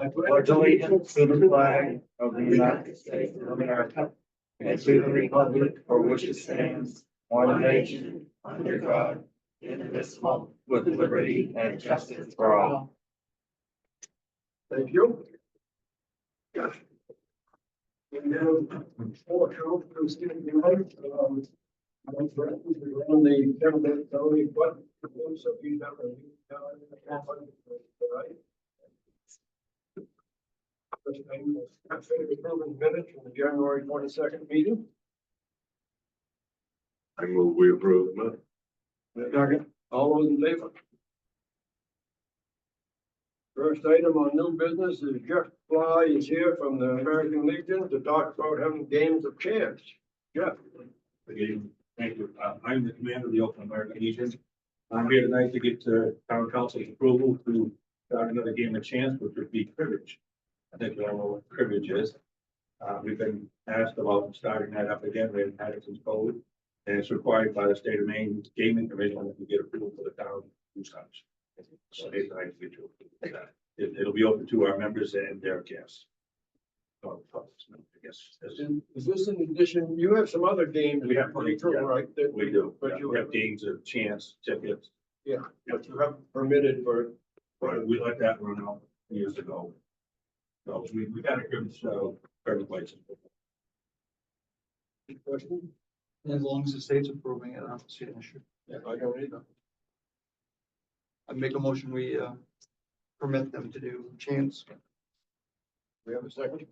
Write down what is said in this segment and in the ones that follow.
I pledge allegiance to the flag of the United States of America and to the republic for which it stands, one nation, under God, indivisible, with liberty and justice for all. Thank you. We have 4 councils student units. On the government zoning, but so we have first thing was approving minutes from the January 22nd meeting. I move we approve the minute. Second. All those in favor? First item on new business is Jeff Fly is here from the American Legion to talk about having games of chance. Jeff. Good evening. Thank you. I'm the commander of the Oakland American Legion. I'm here tonight to get town council's approval to start another game of chance, which would be cribbage. I think we all know what cribbage is. We've been asked about starting that up again. We haven't had it since COVID, and it's required by the state of Maine Gaming Commission that we get approval for the town to do such. So it's nice to get you. It'll be open to our members and their guests. I guess. Is this in addition? You have some other games. We have plenty, yeah. Right? That We do, but you we have games of chance tickets. Yeah, but you have permitted for. Right, we let that run out years ago. So we've had a good favorite places. Question? As long as the state's approving it, I don't see an issue. Yeah, I don't either. I make a motion, we permit them to do chance. We have a second.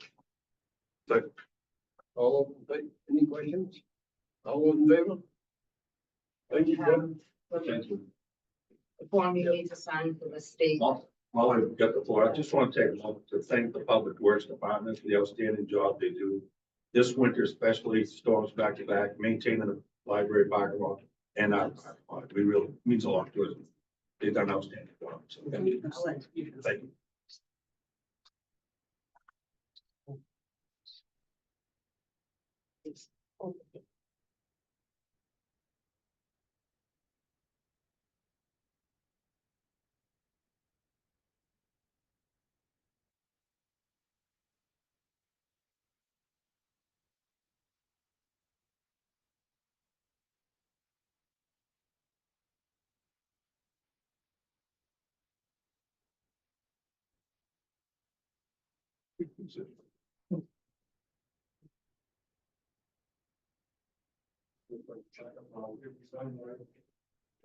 Second. All of them, any questions? All those in favor? Thank you, Jim. Thank you. The form you need to sign for the state. While I've got the floor, I just want to take a moment to thank the Public Works Department for the outstanding job they do. This winter, especially storms back to back, maintaining the library parking lot and our parking lot. We really means a lot to us. They've done an outstanding job. So thank you. Thank you.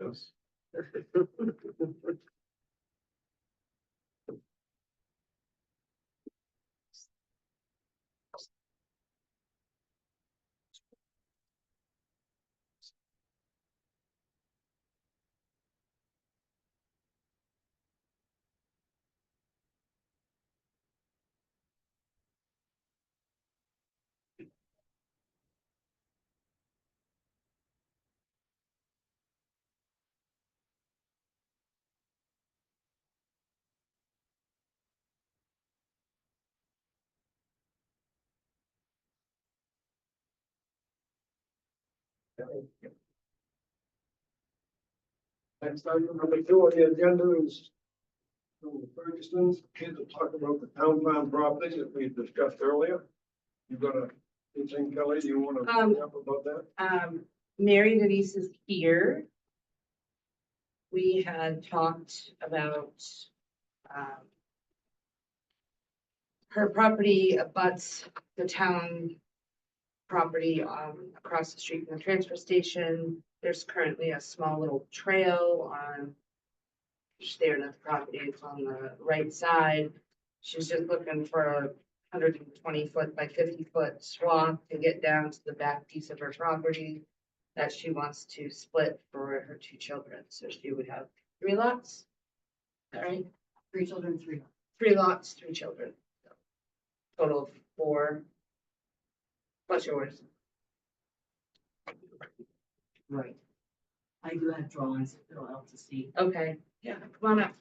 Yes. Next item number 2 on the agenda is from the Ferguson's. Kids will talk about the town farm properties that we discussed earlier. You got anything, Kelly? Do you want to bring up about that? Mary Denise is here. We had talked about her property abuts the town property across the street from the transfer station. There's currently a small little trail on staring at the property. It's on the right side. She's just looking for a 120 foot by 50 foot swath to get down to the back piece of her property that she wants to split for her 2 children. So she would have 3 lots. All right, 3 children, 3 lots, 3 children. Total of 4 plus yours. right. I do have drawings if it'll help to see. Okay, yeah, come on up.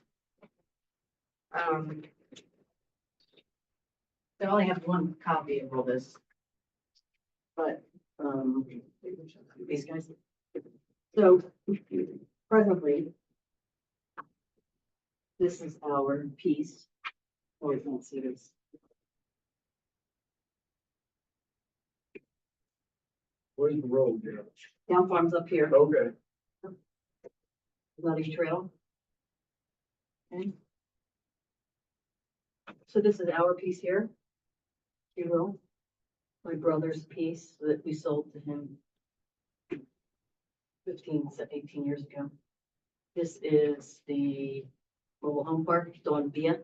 I only have 1 copy of all this. But, these guys. So, presently, this is our piece. Oh, you can't see this. Where's the road there? Down farms up here, Okay. Nutting Trail. Okay. So this is our piece here, if you will. My brother's piece that we sold to him 18 years ago. This is the mobile home park, Dawn Via,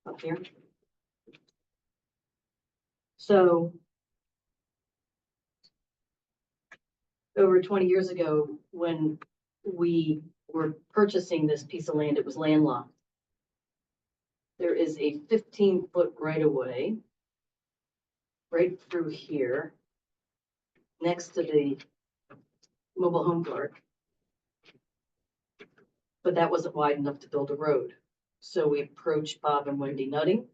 up here. So over 20 years ago, when we were purchasing this piece of land, it was landlocked. There is a 15-foot right of way right through here next to the mobile home park. But that wasn't wide enough to build a road. So we approached Bob and Wendy Nutting,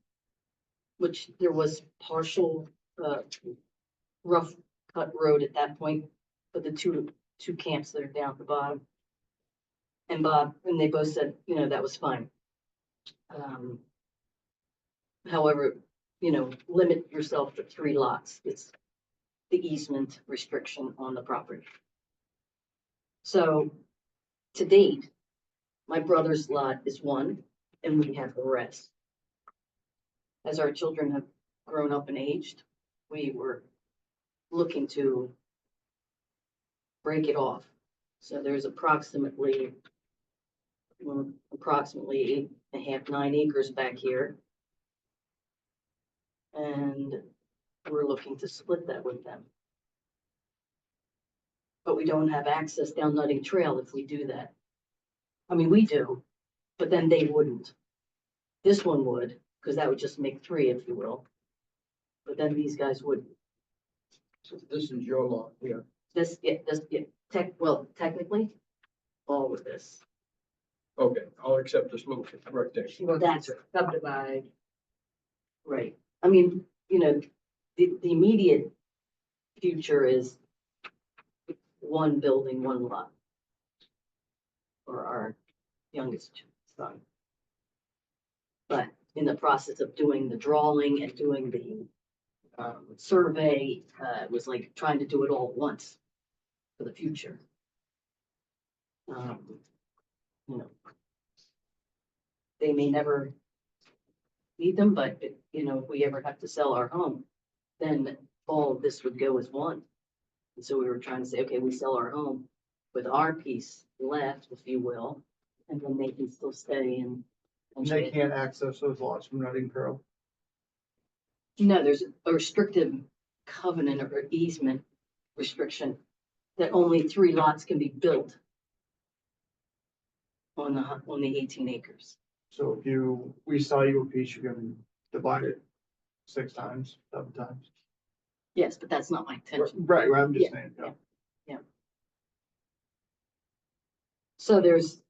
which there was partial rough cut road at that point, but the two camps that are down at the bottom. And Bob, and they both said, you know, that was fine. However, you know, limit yourself to 3 lots. It's the easement restriction on the property. So to date, my brother's lot is 1 and we have the rest. As our children have grown up and aged, we were looking to break it off. So there's approximately 8.5, 9 acres back here. And we're looking to split that with them. But we don't have access down Nutting Trail if we do that. I mean, we do, but then they wouldn't. This one would, because that would just make 3, if you will. But then these guys wouldn't. So this is your lot here. Technically, all of this. Okay, I'll accept this little rectangle. That's Subdivide. right. I mean, you know, the immediate future is 1 building, 1 lot. For our youngest son. But in the process of doing the drawing and doing the survey, it was like trying to do it all at once for the future. You know, they may never need them, but you know, if we ever have to sell our home, then all of this would go as 1. And so we were trying to say, okay, we sell our home with our piece left, if you will, and then they can still stay and. And they can't access those lots from Nutting Trail. No, there's a restrictive covenant or easement restriction that only 3 lots can be built on the 18 acres. So if we sell you a piece, you can divide it 6 times, 7 times. Yes, but that's not my intention. Right, I'm just Yeah, saying. yeah. So there's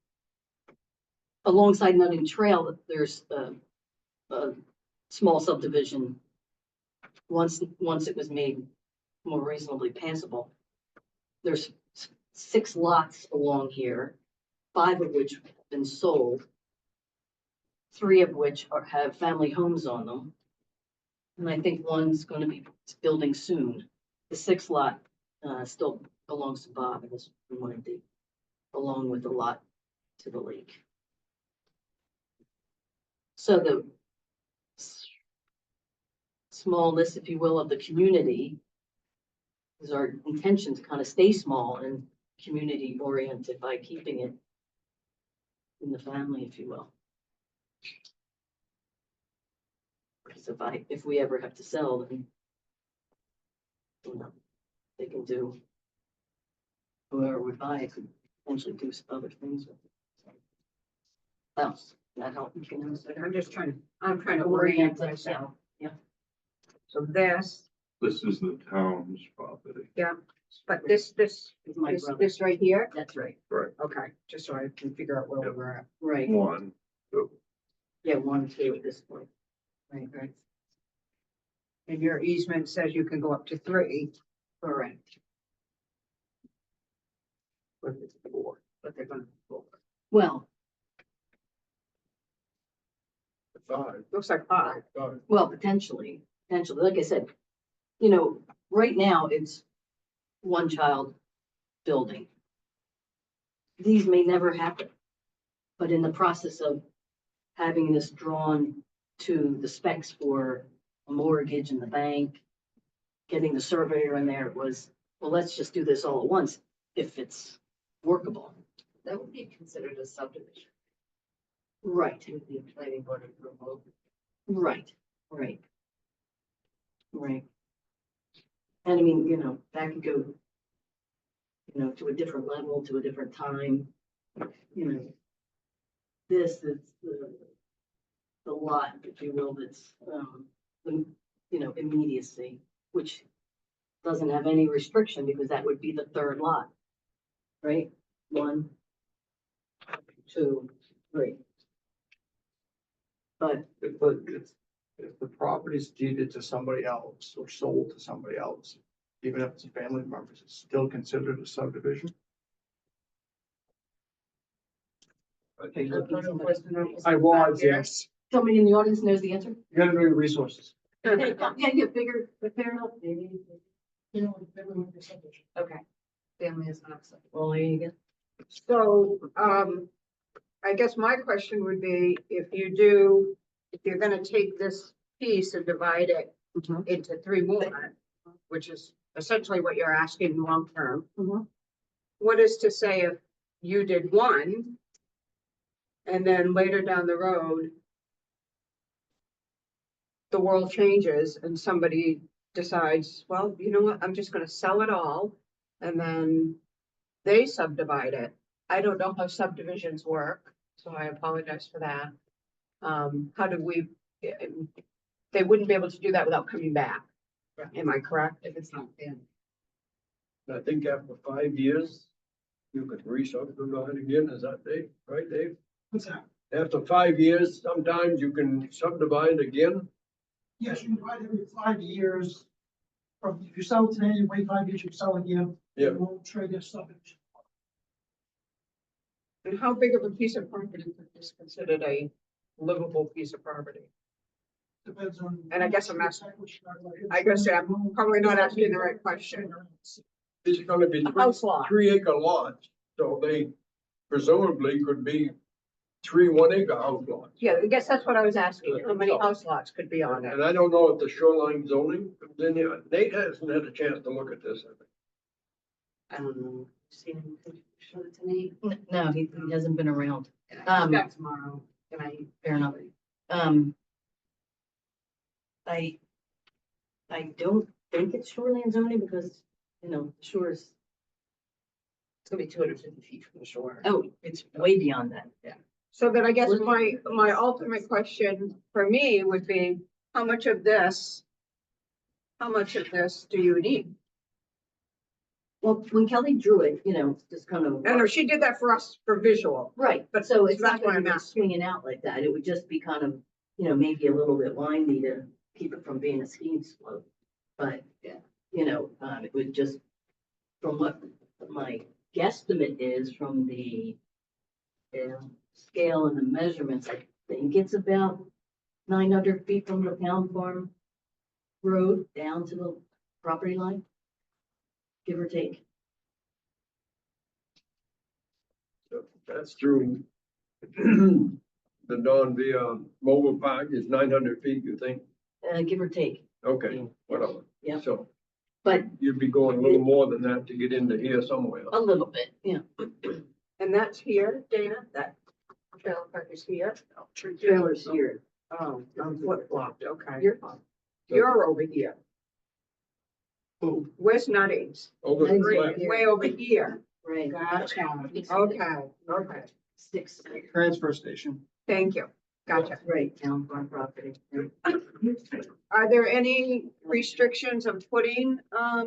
alongside Nutting Trail, there's a small subdivision. Once it was made more reasonably passable, there's 6 lots along here, 5 of which have been sold, 3 of which have family homes on them. And I think 1's going to be building soon. The 6th lot still belongs to Bob and is Wendy, along with the lot to the lake. So the smallness, if you will, of the community is our intention to kind of stay small and community oriented by keeping it in the family, if you will. Because if we ever have to sell, then you know, they can do, whoever would buy it could potentially do some other things with it. Well, that helps. I'm trying to orient myself. Yeah. So this, This is the town's property. but this Is my brother. this right here, That's right. okay, just so I can figure out where we're at. Right. 1, 2. Yeah, 1, 2 at this point. Right. And your easement says you can go up to 3. Correct. But it's 4. but they're gonna, Well, looks like 5. well, potentially, like I said, right now it's one child building. These may never happen, but in the process of having this drawn to the specs for a mortgage in the bank, getting the surveyor in there, it was, well, let's just do this all at once if it's workable. That would be considered a subdivision Right, with the planning board approval. right. And I mean, that could go, to a different level, to a different time, This is the lot, if you will, that's, immediacy, which doesn't have any restriction because that would be the third lot, right? 1, 2, 3. But If the property's deeded to somebody else or sold to somebody else, even if it's a family member, it's still considered a subdivision? I was, yes. somebody in the audience knows the answer? You gotta know your resources. Yeah, bigger, but fair enough, maybe. Okay. Family is not acceptable. Well, there you go. So, I guess my question would be, if you're gonna take this piece and divide it Mhm. into 3 more, which is essentially what you're asking long term. Mhm. What is to say if you did 1 and then later down the road, the world changes and somebody decides, well, you know what, I'm just gonna sell it all, and then they subdivide it. I don't know how subdivisions work, so I apologize for that. How do we, they wouldn't be able to do that without coming back. Am I correct? If it's not family. I think after 5 years, you could re-subdivide again, is that Dave, right, Dave? What's that? After 5 years, sometimes you can subdivide again. Yes, you can divide every 5 years. From, if you sell today, you wait 5 years, you sell again. Yeah. You won't trade your subdivision. And how big of a piece of property is considered a livable piece of property? Depends on. And I guess I'm asking- I guess I'm probably not asking the right question. It's gonna be A house lot. 3-acre lots, so they presumably could be 3 1-acre house lots. Yeah, I guess that's what I was asking. How many house lots could be on it? And I don't know if the shoreline zoning comes in here. Nate hasn't had a chance to look at this. I think. I don't know. Seen anything show it to me? No, he hasn't been around. He's Um, back tomorrow. Can I? Fair enough. I don't think it's shoreline zoning because, shores, It's gonna be 250 feet from the shore. oh, it's way beyond that. So then I guess my ultimate question for me would be, how much of this do you need? Well, when Kelly drew it, just kind of. I know she did that for us for visual. Right, But so it's that's not why gonna I'm be asking. swinging out like that. It would just be kind of, maybe a little bit windy to keep it from being a skiing slope. But, it would just, from what my guesstimate is from the scale and the measurements, I think it's about 900 feet from the town farm road down to the property line, give or take. That's true. The Don via mobile park is 900 feet, you think? Give or take, Okay, whatever. Yeah. So but you'd be going a little more than that to get into here somewhere. a little bit, yeah. And that's here, Dana, that trailer park is here. Trailers here. Oh, I'm flip flopped, okay. You're fine. You're over here. Who? Where's Nuttings? Over the Nice. left. Way over here. Right. Gotcha. Okay. Six, Transfer station. Thank you. Gotcha. right, town farm property. Are there any restrictions of putting, I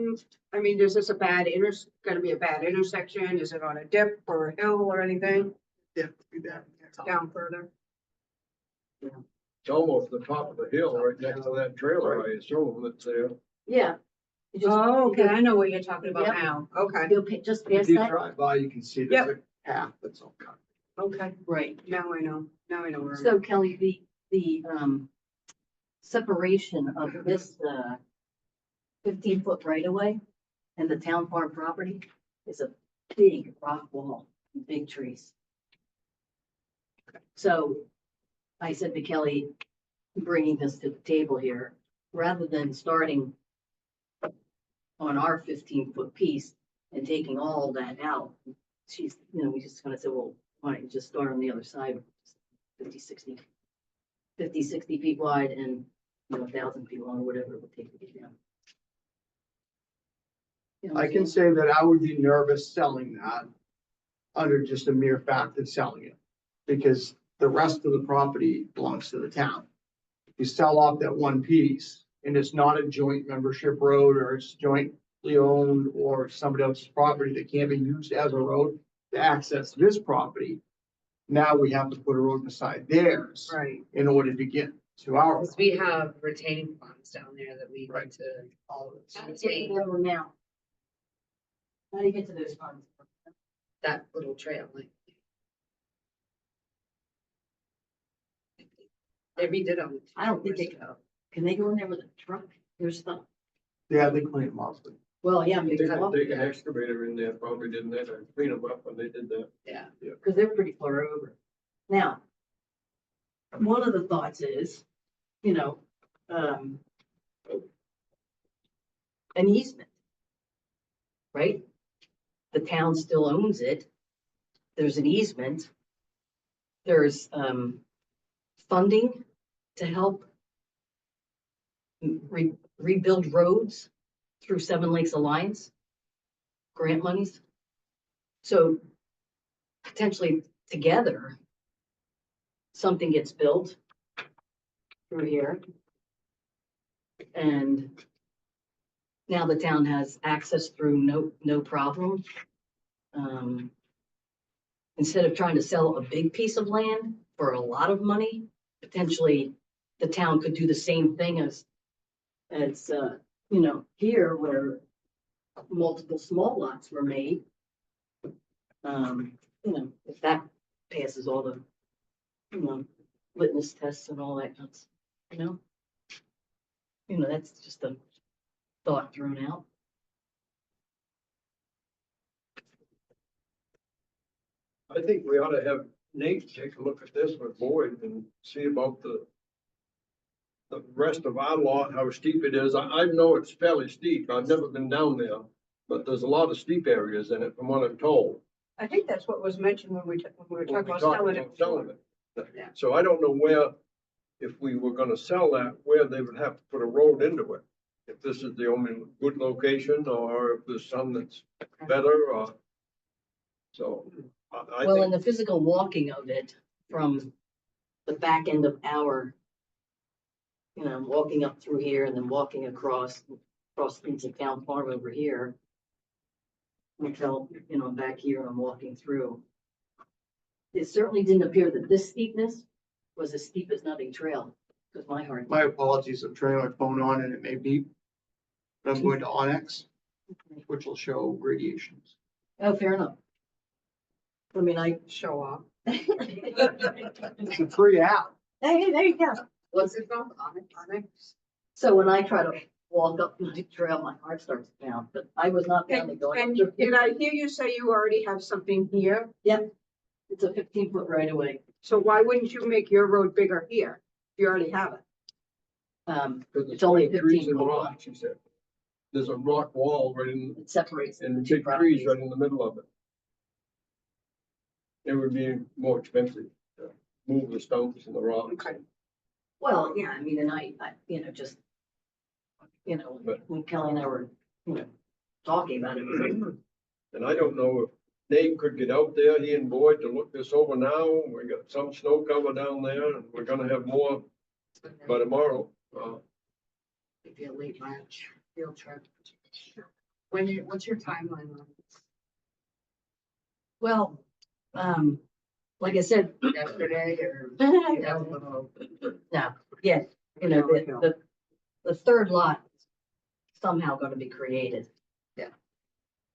mean, is this gonna be a bad intersection? Is it on a dip or a hill or anything? Yeah, do that. Down further? It's almost the top of the hill right next to that trailer, I assume that's there. Yeah, You just- Oh, okay, I know what you're talking about Yep. now. Okay, Just If past you that, drive by, you can see there's a path that's all cut. okay. right. Now I know. Now I know where. So Kelly, the separation of this, 15-foot right of way and the town farm property is a big rock wall, and big trees. So I said to Kelly, bringing this to the table here, rather than starting on our 15-foot piece and taking all that out, we just kind of said, well, why don't you just start on the other side, 60 feet wide and 1,000 feet long, or whatever it would take to get down. You know what I I'm can saying? say that I would be nervous selling that under just the mere fact of selling it. Because the rest of the property belongs to the town. If you sell off that one piece and it's not a joint membership road or it's jointly owned or somebody else's property that can't be used as a road to access this property, now we have to put a road beside theirs Right. in order to get to our. Because we have retaining ponds down there that we Right. need to all How do you get retain to them now? How do you get to those funds? that little trail, like. They redid them. I don't think they can they go in there with a truck? There's stuff. Yeah, they clean them off. Well, yeah, They because had to take an excavator in there, probably didn't they, to clean them up when they did that. Yeah. they're pretty far over. Now, one of the thoughts is, an easement. Right? The town still owns it. There's an easement. There's funding to help rebuild roads through Seven Lakes Alliance, grant monies. So potentially together, something gets built through here. And now the town has access through no problem. Instead of trying to sell a big piece of land for a lot of money, potentially the town could do the same thing as here where multiple small lots were made. If that passes all the, litmus tests and all that, that's just a thought thrown out. I think we ought to have Nate take a look at this with Boyd and see about the rest of our lot, how steep it is. I know it's fairly steep. I've never been down there, but there's a lot of steep areas in it from what I'm told. I think that's what was mentioned when we were When talking we about talked selling about it. selling it. Yeah. So I don't know where, if we were gonna sell that, where they would have to put a road into it. If this is the only good location, or if there's some that's better, or. So I Well, in think, the physical walking of it from the back end of our, walking up through here and then walking across into town farm over here. Until, back here I'm walking through. It certainly didn't appear that this steepness was as steep as Nutting Trail, because my heart. My apologies, I'm turning my phone on and it may beep. But I'm going to Onyx, which will show gradations. Oh, fair enough. I mean, Show off. It's a free app. hey, there you go. What's it called? Onyx? So when I try to walk up the trail, my heart starts to pound, but I was not pounding going. And up did I hear you say you already have something here? Yep, it's a 15-foot right away. So why wouldn't you make your road bigger here? You already have it. because It's only a trees 15 and foot rocks, she said. There's a rock wall right in, It separates. and the two big trees properties. right in the middle of it. It would be more expensive to move the stones and the rocks. Okay. Well, yeah, I mean, and I, just, But- when Kelly and I were, talking about it, And I don't know if Nate could get out there, he and Boyd, to look this over now. We got some snow cover down there, and we're gonna have more by tomorrow. Maybe a late March field trip. What's your timeline on well, like I said, this? Yesterday or? no, yeah, the third lot somehow gonna be created. Yeah.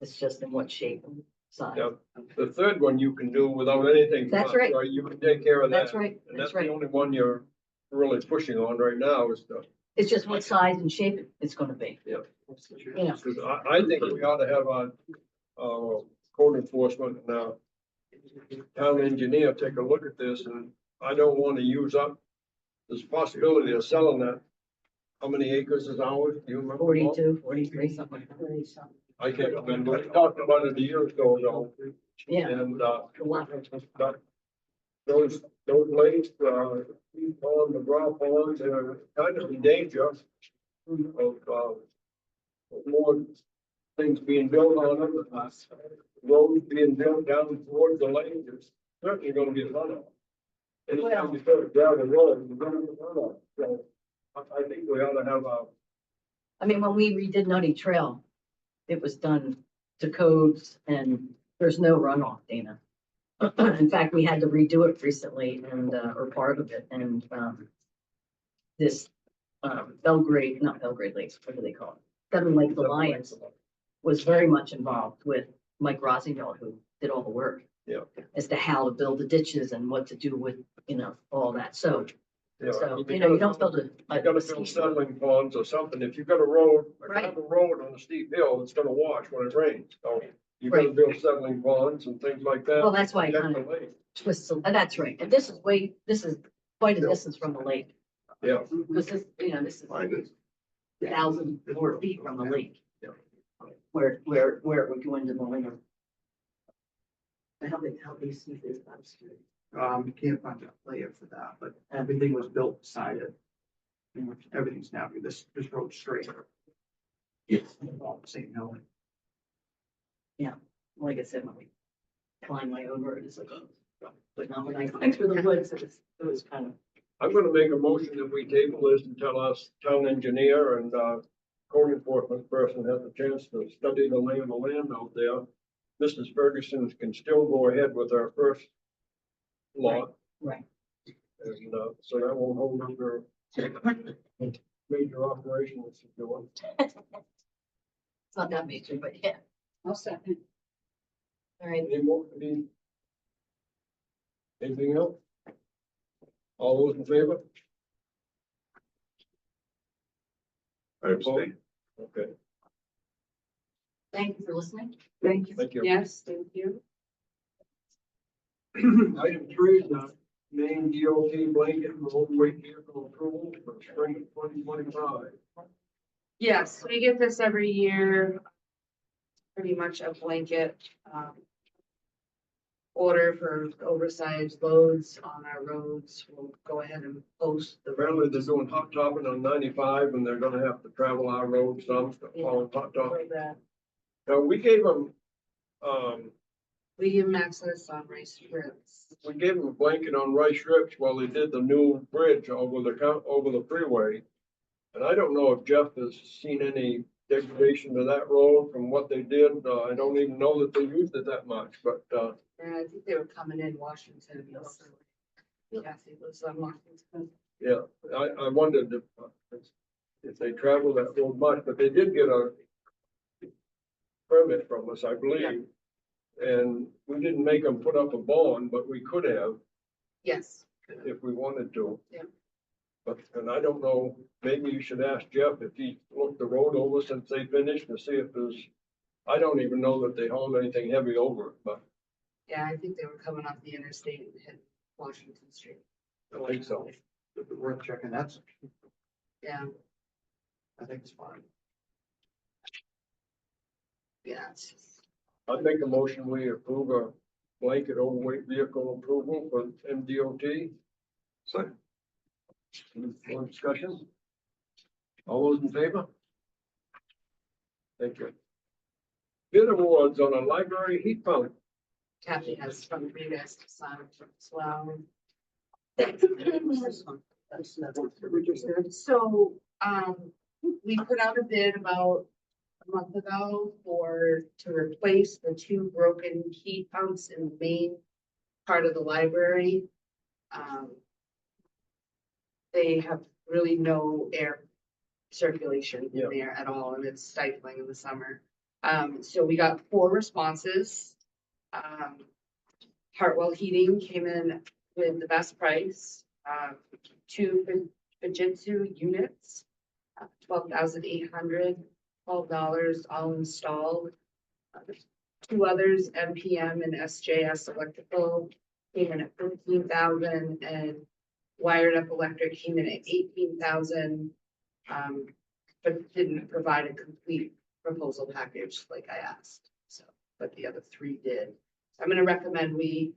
It's just in what shape and size. Yeah. The third one you can do without anything. from That's us, right. You can take care of that. That's right, And that's that's the right. only one you're really pushing on right now is the, It's just what size and shape it's gonna be. Yeah. You know, because I think we ought to have our code enforcement and town engineer take a look at this, and I don't want to use up this possibility of selling that. How many acres is ours? Do you remember? 42, 43, something like that. I can't remember. We talked about it a year ago, though. Yeah. And, A lot. but those lakes, on the ground ponds, are kind of in danger of, more things being built on them. Roads being built down towards the lake, there's certainly gonna be a runoff. Anytime you start down the road, you're gonna get runoff. So I think we ought to have I mean, when we redid Nutty Trail, it was done to codes and there's no runoff, Dana. In fact, we had to redo it recently and, or part of it, and, this, Belgrade, not Belgrade Lakes, what do they call it? Seven Lakes Alliance was very much involved with Mike Rosengall, who did all the work. Yeah. As to how to build the ditches and what to do with, all that, so, you you don't build You gotta build settling ponds or something. If you've got a road, Right. a road on a steep hill, it's gonna wash when it rains. So you gotta Right. build settling ponds and things like that. Well, that's why I Protect kind the of lake. twists, that's right, and this is quite a distance from the lake. Yeah. This is, this is Mine is. 1,004 feet from the lake. Yeah. Where it would go into the winter. How they see this, that's true. You can't find a layer for that, but everything was built beside it. Everything's now, this road's straight. Yes. All the same hill. Like I said, when we climb my own road, it's like, oh, but not when I climb through the woods, it was kind of. I'm gonna make a motion that we table this until us town engineer and, code enforcement person has a chance to study the lay of the land out there. Mrs. Ferguson can still go ahead with our first lot. Right. And, so that won't hold up her major operation that she's doing. It's not that major, but yeah. I'll second. All right, Anything else? All those in favor? I abstain. Okay, thank you for listening. Thank you. thank you. Yes, thank you. Item 3 is the main DOT blanket for overweight vehicle approval for spring of 2025. Yes, we get this every year. Pretty much a blanket, order for oversized loads on our roads. We'll go ahead and post the Apparently they're roads. doing hot topping on 95 and they're gonna have to travel our road some, following hot top. For that. Now, we gave them, We give them access on race strips. we gave them a blanket on rice strips while they did the new bridge over the freeway. And I don't know if Jeff has seen any degradation to that road from what they did. I don't even know that they used it that much, but, And I think they were coming in Washington. Also. Kathy was on Washington. yeah, I wondered if they traveled that road much, but they did get a permit from us, I believe. And we didn't make them put up a bond, but we could have Yes. if we wanted to. Yeah. But, and I don't know, maybe you should ask Jeff if he looked the road over since they finished to see if there's, I don't even know that they hauled anything heavy over it, but Yeah, I think they were coming off the interstate and hit Washington Street. I think so. It'd be worth checking that section. Yeah, I think it's fine. yeah, it's just, I'd make a motion, we approve a blanket overweight vehicle approval for MDOT. Second. More discussion? All those in favor? Thank you. Bid awards on a library heat pump. Kathy has some for you guys to sign as well. So, we put out a bid about a month ago to replace the two broken heat pumps in the main part of the library. They have really no air circulation Yeah. in there at all, and it's stifling in the summer. So we got 4 responses. Hartwell Heating came in with the best price, 2 Fujitsu units, $12,812, all installed. 2 others, MPM and SJS Electrical, came in at 15,000, and Wired Up Electric came in at 18,000. But didn't provide a complete proposal package like I asked, so, but the other 3 did. I'm gonna recommend we,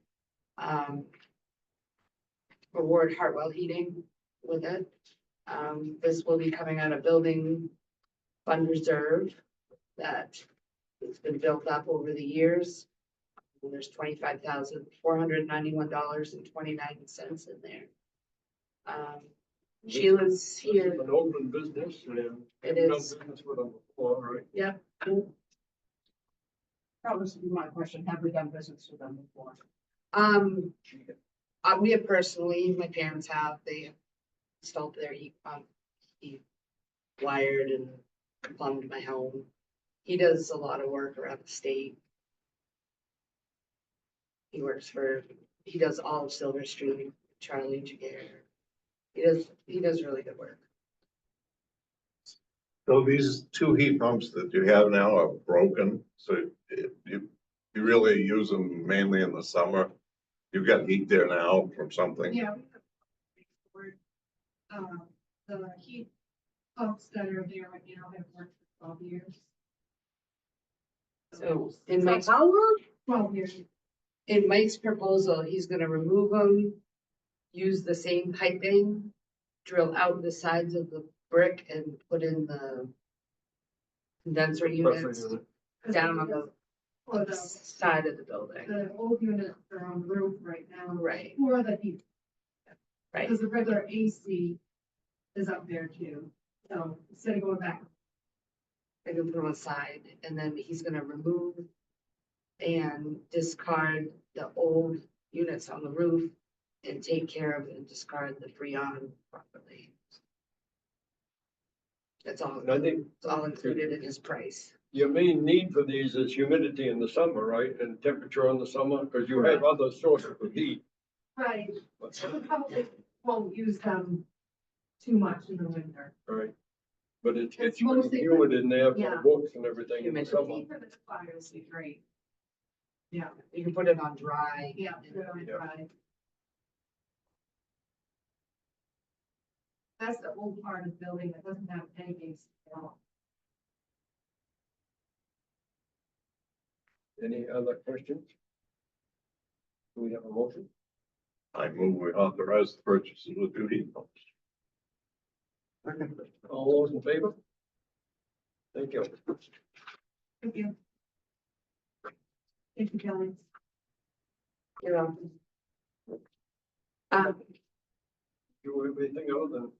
award Hartwell Heating with it. This will be coming out of building fund reserve that it's been built up over the years. And there's $25,491.29 in there. Sheila's This is here. an Oakland business, and It we've done is. business with them before, right? Yep. That was my question. Have we done business with them before? We have personally, my parents have, they installed their heat pump. He wired and plumbed my home. He does a lot of work around the state. He does all of Silver Street, Charlie Jagger. He does really good work. So these 2 heat pumps that you have now are broken, so you really use them mainly in the summer? You've got heat there now from something? Yeah. The heat pumps that are there right now have worked for 12 years. So in Mike's, How long? 12 years. in Mike's proposal, he's gonna remove them, use the same piping, drill out the sides of the brick and put in the condenser units down on the For the, side of the building. the old units are on the roof right now. Right, For the heat, right. because the regular AC is up there too. So instead of going back, I can put them aside, and then he's gonna remove and discard the old units on the roof and take care of and discard the Freon properly. That's all, And I think it's all included in his price. your main need for these is humidity in the summer, right, and temperature in the summer, because you have other sources of heat. right, so we probably won't use them too much in the winter. Right, but it's It's pretty mostly- humid in there for the yeah. books and everything in the Humidity. summer. For the fires, be great. Yeah, You can put it on dry. yeah, good on Yeah. dry. That's the old part of the building that doesn't have any AC at all. Any other questions? Do we have a motion? I move we authorize the purchase of the 2 heat pumps. All those in favor? Thank you. Thank you. Thank you, Kelly. You know. Do you have anything other than,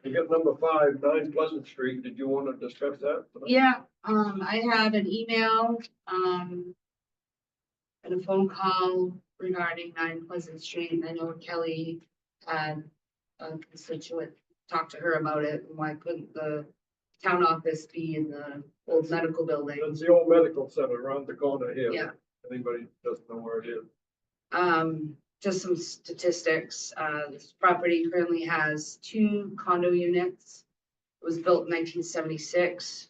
you got number 5, 9 Pleasant Street, did you want to discuss that? Yeah, I had an email, and a phone call regarding 9 Pleasant Street, and I know Kelly had a constituent talk to her about it, and why couldn't the town office be in the old medical building? It's the old medical center around the corner here. Yeah. Anybody doesn't know where it is. Just some statistics, this property currently has 2 condo units. It was built in 1976.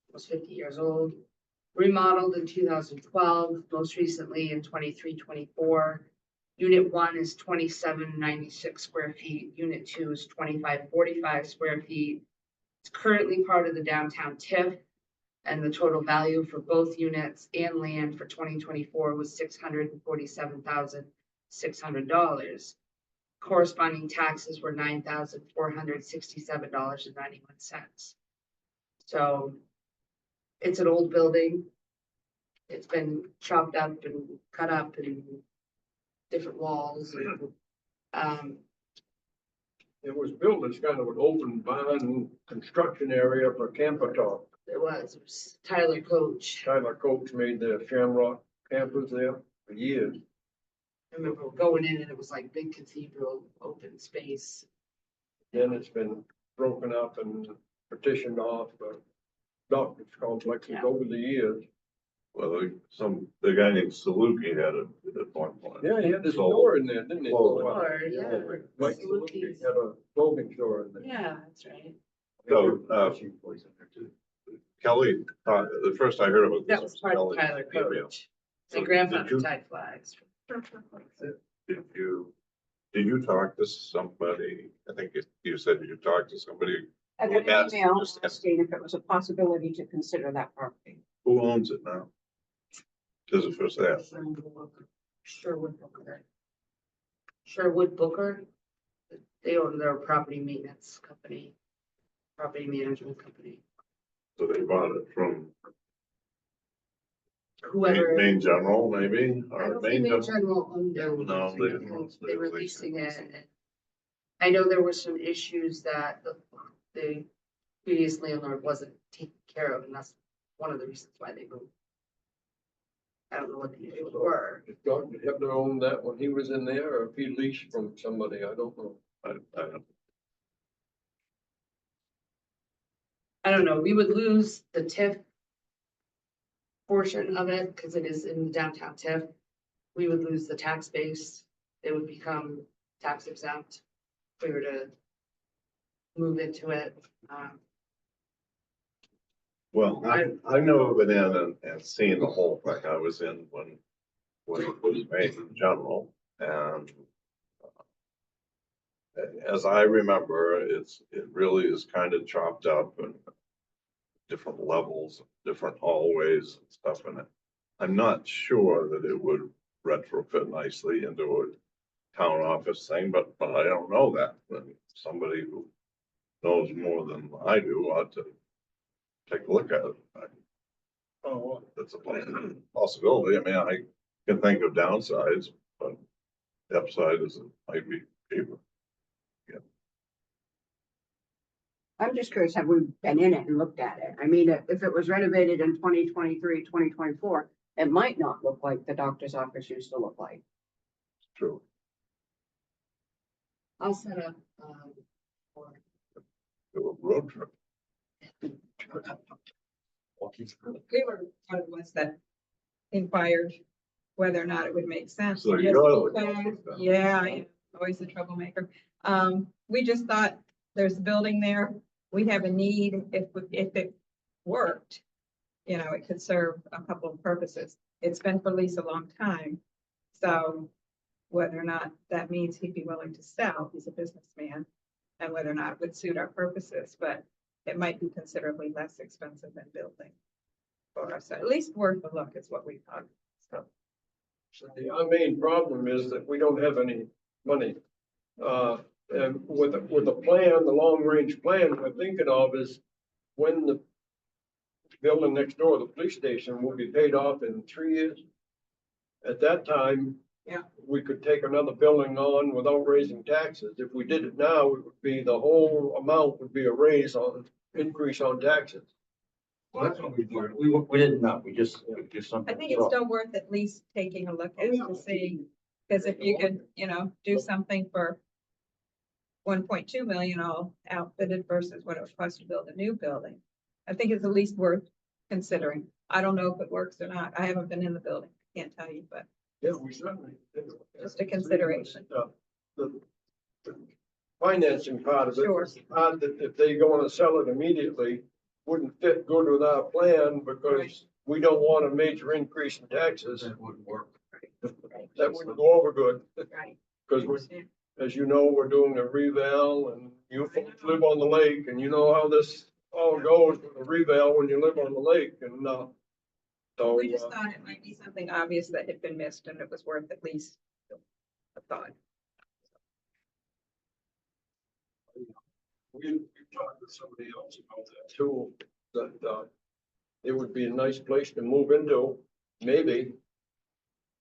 Almost 50 years old. Remodeled in 2012, most recently in 23-24. Unit 1 is 2796 square feet. Unit 2 is 2545 square feet. It's currently part of the downtown TIF. And the total value for both units and land for 2024 was $647,600. Corresponding taxes were $9,467.91. So it's an old building. It's been chopped up and cut up and different walls. It was built as kind of an open barn construction area for camper talk. It was Tyler Coach. Tyler Coach made the Shamrock campers there for years. I remember going in and it was like big cathedral, open space. Then it's been broken up and partitioned off, doctors complexes Yeah. over the years. Well, the guy named Saluki had it at one point. Yeah, he had his So- store in there, didn't he? Well, Or, yeah. Mike Saluki had a clothing store in there. Yeah, that's right. So, Kelly, the first I heard about this. That was part of Kelly Tyler email. Coach. So My grandfather did you- tied flags. Did you talk to somebody? I think you said you talked to somebody. I got Yes, an email just- asking if it was a possibility to consider that property. Who owns it now? Is it for sale? Sherwood Booker. Sherwood Booker. They own their property maintenance company, property management company. So they bought it from Whoever. Main General, maybe? I Or don't think Main General? General owned it. No, they didn't own it. They were leasing it. And I know there were some issues that the previous landlord wasn't taking care of, and that's one of the reasons why they moved. I don't know what the issues were. If Dr. Hebner owned that when he was in there, or if he leased from somebody, I don't know. I don't. I don't know, we would lose the TIF portion of it, because it is in downtown TIF. We would lose the tax base. It would become tax exempt if we were to move into it. Well, I know been in and seen the whole thing. I was in when it was made in general, and as I remember, it really is kind of chopped up and different levels, different hallways and stuff in it. I'm not sure that it would retrofit nicely into a town office thing, but I don't know that. And somebody who knows more than I do ought to take a look at it. Oh, That's a possibility. I mean, I can think of downsides, but the upside is it might be cheaper. I'm just curious, have we been in it and looked at it? I mean, if it was renovated in 2023, 2024, it might not look like the doctor's office used to look like. True. I'll set up, for Do a road trip. We were one of the ones that inquired whether or not it would make sense. So Just you're because- Yeah, I am always a troublemaker. We just thought there's a building there. We have a need. If it worked, you know, it could serve a couple of purposes. It's been for lease a long time. So whether or not that means he'd be willing to sell, he's a businessman, and whether or not it would suit our purposes, but it might be considerably less expensive than building for us. At least worth a look is what we thought. So our main problem is that we don't have any money. And with the plan, the long-range plan we're thinking of is when the building next door, the police station, will be paid off in 3 years. At that time, Yeah. we could take another building on without raising taxes. If we did it now, it would be, the whole amount would be a increase on taxes. Well, that's what we learned. We didn't know. We just something. I think it's still worth at least taking a look at to see, because if you could, you know, do something for 1.2 million all outfitted versus what it would cost to build a new building. I think it's at least worth considering. I don't know if it works or not. I haven't been in the building. Can't tell you, but Yeah, we certainly. Just a consideration. The financing part of it, Sure. is the part that if they go to sell it immediately, wouldn't fit good with our plan Right. because we don't want a major increase in taxes. That wouldn't work. That wouldn't go over good, right. because we're, as you know, we're doing a reval and you folks live on the lake and you know how this all goes with a reval when you live on the lake and, so. We just thought it might be something obvious that had been missed and it was worth at least a thought. We talked with somebody else about that too, that, it would be a nice place to move into, maybe.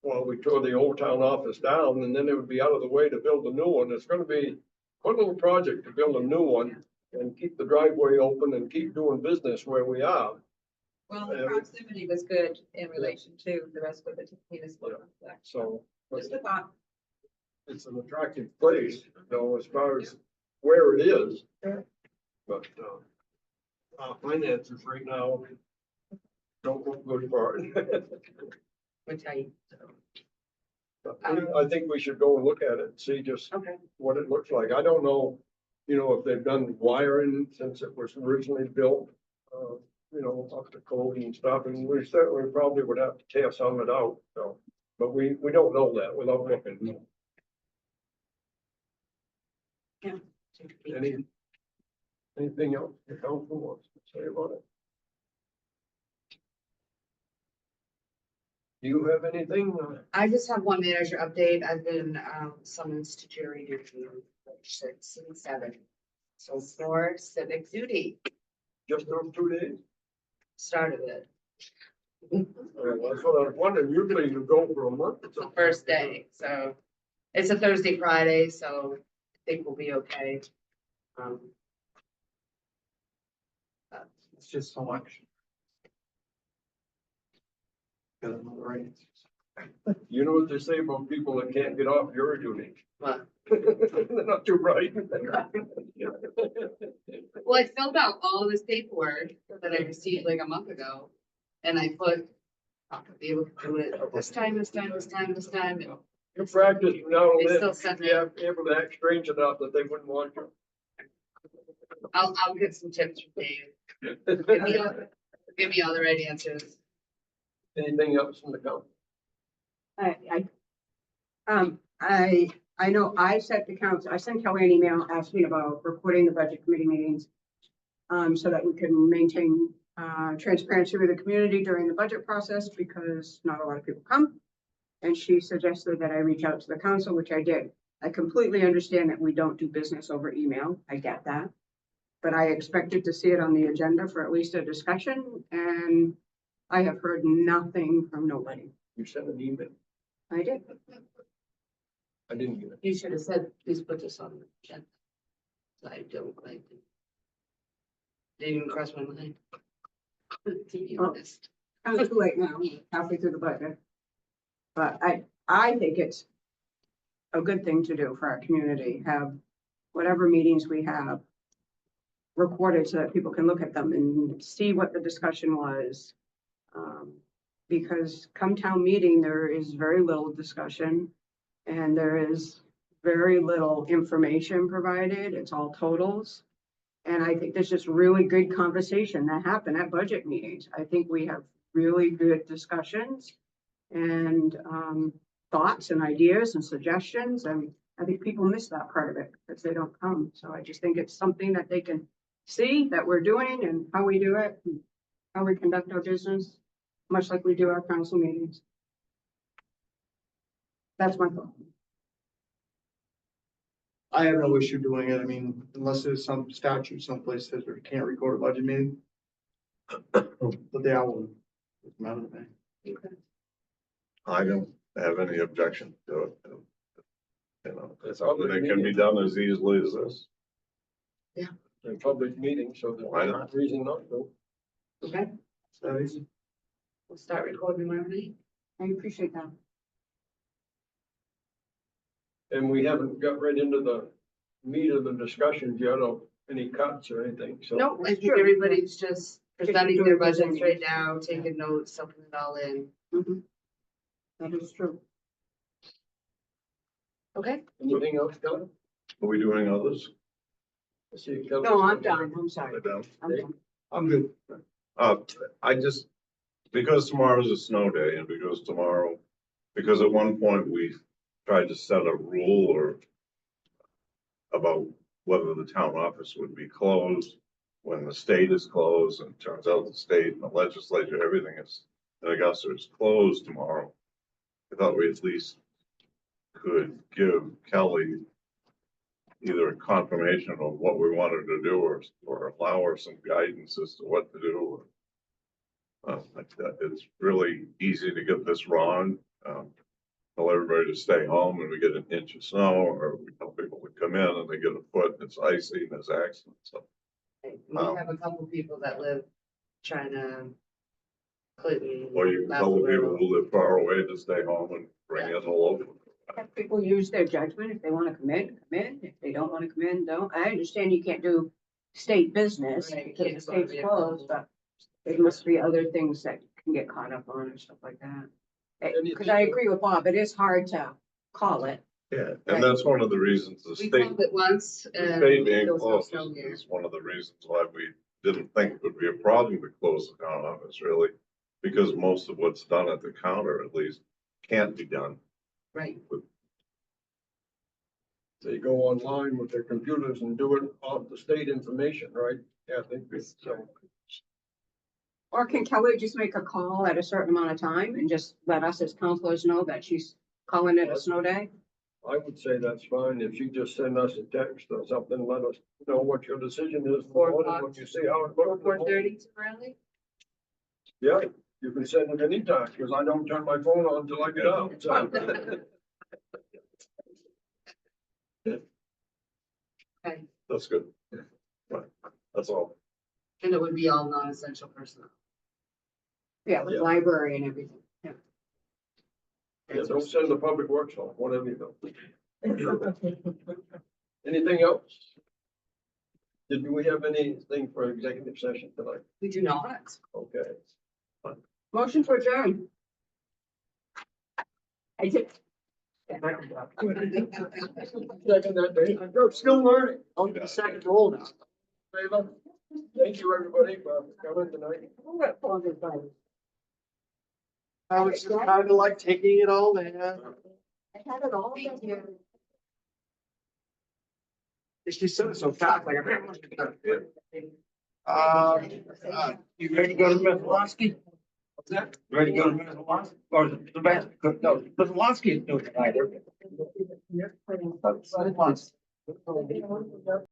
While we tore the old town office down, and then it would be out of the way to build a new one. It's gonna be quite a little project to build a new one and keep the driveway open and keep doing business where we are. Well, the proximity was good in relation to the rest of the municipal complex. So, but Just a thought. it's an attractive place, you know, as far as where it is. Sure. But, our finances right now don't look good for it. Which I, But I think we should go and look at it and see just okay. what it looks like. I don't know, if they've done wiring since it was originally built, up to code and stuff, and we certainly probably would have to tear some of it out, so. But we don't know that without looking. Anything else the council wants to say about it? Do you have anything? I just have one manager update. I've been summoned to jury duty for 6 and 7. So for civic duty, Just those 2 days? started it. That's what I was wondering. Usually you go for a month. It's the first day, so it's a Thursday, Friday, so I think we'll be okay. It's just so much. Got another right. You know what they say about people that can't get off jury duty? But, They're not too bright. well, I filled out all of this paperwork that I received like a month ago, and I put, I'll be able to do it this time, this time, this time, this time. and You practice now They and still then, send you have able to act strange enough that they wouldn't want you. I'll get some tips from Dave. Give me all the right answers. Anything else in the council? I know I sent the council, I sent Kelly an email asking about recording the budget committee meetings. So that we can maintain, transparency with the community during the budget process, because not a lot of people come. And she suggested that I reach out to the council, which I did. I completely understand that we don't do business over email. I get that. But I expected to see it on the agenda for at least a discussion, and I have heard nothing from nobody. You sent an email? I did. I didn't get it. You should have said, please put this on the agenda. I don't like it. Didn't even cross my mind. To be honest. Kind of too late now, halfway through the budget. But I think it's a good thing to do for our community, have whatever meetings we have recorded so that people can look at them and see what the discussion was. Because come town meeting, there is very little discussion and there is very little information provided. It's all totals. And I think there's just really good conversation that happen at budget meetings. I think we have really good discussions and thoughts and ideas and suggestions. And I think people miss that part of it because they don't come. So I just think it's something that they can see that we're doing and how we do it, and how we conduct our business, much like we do our council meetings. That's my thought. I have no issue doing it. I mean, unless there's some statute someplace says we can't record a budget meeting. But they are one. Doesn't matter to me. I don't have any objection to it. It's public It can be meeting. done as easily as this. A public meeting, so Why there's not? no reason not to. Okay, So easy. we'll start recording tomorrow night. I appreciate that. And we haven't got right into the meat of the discussions yet of any cuts or anything, so. Nope, I That's think true. everybody's just presenting doing their budget budgets right meetings. now, taking notes, sucking it all in. Mhm. That is true. Okay, Anything else, Kelly? Are we doing others? I see Kelly's- No, I'm done. I'm sorry. They're done. I'm done. I'm good. I just, because tomorrow's a snow day and because at one point we tried to set a rule or about whether the town office would be closed when the state is closed, and it turns out the state and the legislature, everything is, in Augusta is closed tomorrow. I thought we at least could give Kelly either a confirmation of what we wanted to do or allow her some guidance as to what to do. Like that. It's really easy to get this wrong. Tell everybody to stay home and we get an inch of snow, or we tell people to come in and they get a foot and it's icy and there's accidents. So we have a couple people that live China, Clinton. or you can tell the people who live far away to stay home and bring in a local. Have people use their judgment. If they want to come in, come in. If they don't want to come in, don't. I understand you can't do state business, Right, because the can't state's bother closed, but there must be other things that can get caught up on or stuff like that. Because I agree with Bob, it is hard to call it. Yeah, Right. and that's one of the reasons the We state, called it once the and state being there was no closed snow here. is one of the reasons why we didn't think it would be a problem to close the town office, really. Because most of what's done at the counter, at least, can't be done. Right. They go online with their computers and do it off the state information, right? Yeah, I think so. Or can Kelly just make a call at a certain amount of time and just let us as counselors know that she's calling it a snow day? I would say that's fine. If you just send us a text or something, let us know what your decision is. in the 4 morning o'clock. When you see how it looks. in the morning. 4:30 to rally? Yeah, you can send it anytime, because I don't turn my phone on until I get out. So. Okay, That's good. Right, that's all. and it would be all non-essential personnel. Yeah, with Yeah. library and everything. Yeah. Yeah, don't send the public works on, whatever you do. Anything else? Did we have anything for executive session tonight? We do not. Okay. Motion to adjourn. I did. Second that day. I'm still learning. On the second roll now. Favor? Thank you, everybody, for coming tonight. I was kind of like taking it all in. I had it all. Thank you. She said it so fast, like. You ready to go to Mizwaski? What's that? You ready to go to Mizwaski? Or the best, no, Mizwaski is doing it tonight.